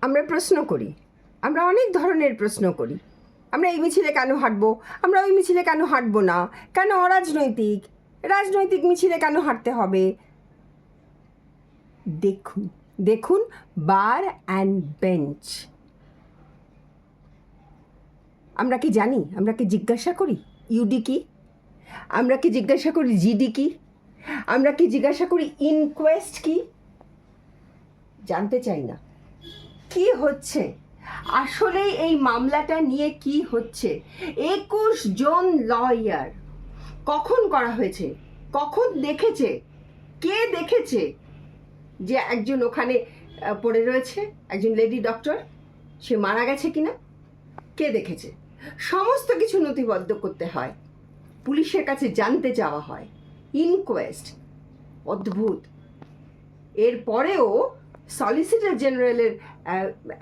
আমরা প্রশ্ন করি, আমরা অনেক ধরনের প্রশ্ন করি। আমরা এই মিছিলে কেন হাঁটবো, আমরা ওই মিছিলে কেন হাঁটবো না, কেন অরাজনৈতিক, রাজনৈতিক মিছিলে কেন হাঁটতে হবে। দেখুন দেখুন বার অ্যান্ড বেঞ্চ। আমরা কি জানি, আমরা কি জিজ্ঞাসা করি ইউডি কি, আমরা কি জিজ্ঞাসা করি জিডি কি, আমরা কি জিজ্ঞাসা করি ইনকোয়েস্ট কি? জানতে চাই না কি হচ্ছে আসলে এই মামলাটা নিয়ে। কি হচ্ছে? 21 জন লয়ার, কখন করা হয়েছে, কখন দেখেছে, কে দেখেছে যে একজন ওখানে পড়ে রয়েছে, একজন লেডি ডক্টর, সে মারা গেছে কিনা, কে দেখেছে? সমস্ত কিছু নথিবদ্ধ করতে হয়, পুলিশের কাছে জানতে চাওয়া হয়, ইনকোয়েস্ট। অদ্ভুত। এরপরেও সলিসিটর জেনারেলের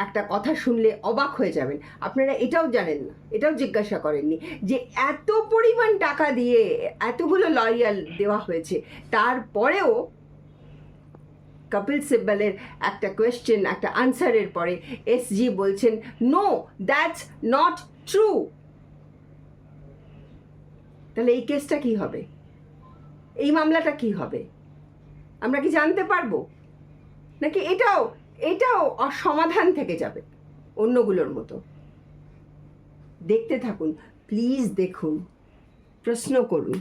একটা কথা শুনলে অবাক হয়ে যাবেন। আপনারা এটাও জানেন না, এটাও জিজ্ঞাসা করেননি যে এত পরিমাণ টাকা দিয়ে এতগুলো লয়ার দেওয়া হয়েছে, তারপরেও কপিল সিব্বলের একটা কোয়েশ্চেন, একটা আনসারের পরে এসজি বলছেন নো, দ্যাটস নট ট্রু। তাহলে এই কেসটা কি হবে, এই মামলাটা কি হবে? আমরা কি জানতে পারবো, নাকি এটাও অসমাধান থেকে যাবে অন্যগুলোর মতো? দেখতে থাকুন প্লিজ, দেখুন, প্রশ্ন করুন।